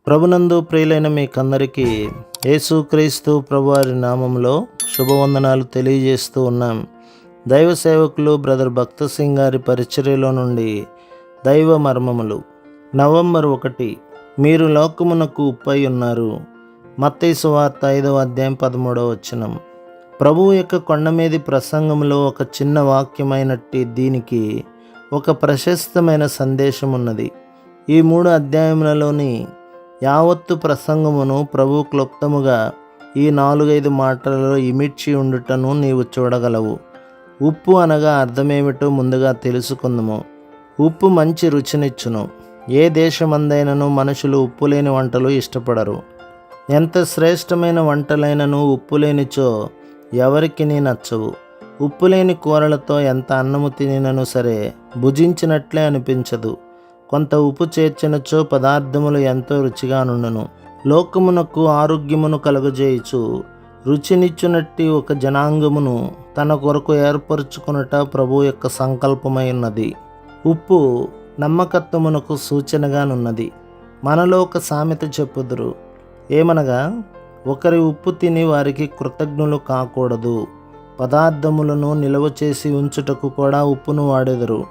ప్రభునందు ప్రియులైన మీకందరికీ యేసుక్రీస్తు ప్రభువారి నామంలో శుభవందనాలు తెలియజేస్తూ ఉన్నాం. దైవ సేవకులు బ్రదర్ భక్త సింగ్ గారి పరిచర్యలో నుండి దైవ మర్మములు. నవంబర్ 1, మీరు లోకమునకు ఉప్పై ఉన్నారు. మత్తయి సువార్త 5వ అధ్యాయం 13వ వచనం. ప్రభువు యొక్క కొండమీది ప్రసంగంలో ఒక చిన్న వాక్యమైనట్టి దీనికి ఒక ప్రశస్తమైన సందేశం ఉన్నది. ఈ 3 అధ్యాయములలోని యావత్తు ప్రసంగమును ప్రభు క్లుప్తముగా ఈ 4-5 మాటలలో ఇమిడ్చి ఉండుటను నీవు చూడగలవు. ఉప్పు అనగా అర్థమేమిటో ముందుగా తెలుసుకుందాము. ఉప్పు మంచి రుచినిచ్చును. ఏ దేశమందైనను మనుషులు ఉప్పు లేని వంటలు ఇష్టపడరు. ఎంత శ్రేష్టమైన వంటలైనను ఉప్పు లేనిచో ఎవరికి నచ్చవు. ఉప్పు లేని కూరలతో ఎంత అన్నము తినినను సరే భుజించినట్లే అనిపించదు. కొంత ఉప్పు చేర్చినచో పదార్థములు ఎంతో రుచిగా నుండును. లోకమునకు ఆరోగ్యమును కలుగజేయుచు రుచినిచ్చునట్టి ఒక జనాంగమును తన కొరకు ఏర్పరచుకునుట ప్రభు యొక్క సంకల్పమై ఉన్నది. ఉప్పు నమ్మకత్వమునకు సూచనగానున్నది. మనలో ఒక సామెత చెప్పుదురు. ఏమనగా, ఒకరి ఉప్పు తిని వారికి కృతజ్ఞులు కాకూడదు. పదార్థములను నిల్వ చేసి ఉంచుటకు కూడా ఉప్పును వాడెదరు.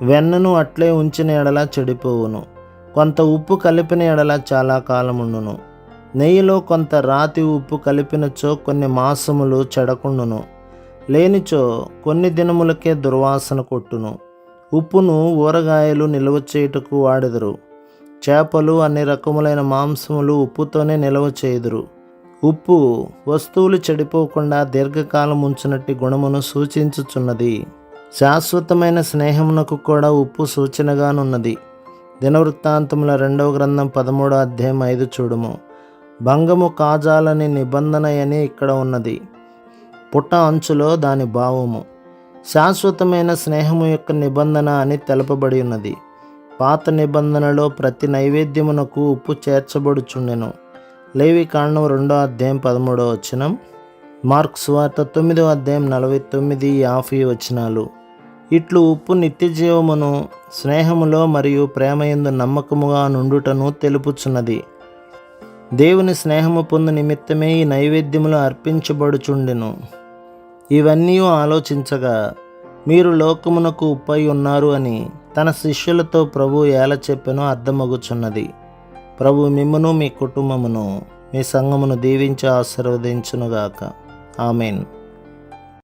వెన్నను అట్లే ఉంచిన ఎడల చెడిపోవును. కొంత ఉప్పు కలిపిన ఎడల చాలా కాలముండును. నెయ్యిలో కొంత రాతి ఉప్పు కలిపినచో కొన్ని మాసములు చెడకుండును. లేనిచో కొన్ని దినములకే దుర్వాసన కొట్టును. ఉప్పును ఊరగాయలు నిల్వ చేయుటకు వాడెదరు. చేపలు అన్ని రకములైన మాంసములు ఉప్పుతోనే నిల్వ చేయుదురు. ఉప్పు వస్తువులు చెడిపోకుండా దీర్ఘకాలం ఉంచునట్టి గుణమును సూచించుచున్నది. శాశ్వతమైన స్నేహమునకు కూడా ఉప్పు సూచనగానున్నది. దినవృత్తాంతముల 2వ గ్రంథం 13వ అధ్యాయం 5 చూడుము. భంగము కాజాలని నిబంధన అని ఇక్కడ ఉన్నది. పుట్ట అంచులో దాని భావము. శాశ్వతమైన స్నేహము యొక్క నిబంధన అని తెలపబడి ఉన్నది. పాత నిబంధనలో ప్రతి నైవేద్యమునకు ఉప్పు చేర్చబడుచుండెను. లేవికాండం 2వ అధ్యాయం 13వ వచనం. మార్కు సువార్త 9వ అధ్యాయం 49-50 వచనాలు. ఇట్లు ఉప్పు నిత్యజీవమును, స్నేహములో మరియు ప్రేమయందు నమ్మకముగా నుండుటను తెలుపుచున్నది. దేవుని స్నేహము పొందు నిమిత్తమే ఈ నైవేద్యములు అర్పించబడుచుండెను. ఇవన్నీ ఆలోచించగా మీరు లోకమునకు ఉప్పై ఉన్నారు అని తన శిష్యులతో ప్రభు ఎలా చెప్పెనో అర్థమగుచున్నది. ప్రభు మిమ్మును, మీ కుటుంబమును, మీ సంఘమును దీవించి ఆశీర్వదించునుగాక. ఆమెన్.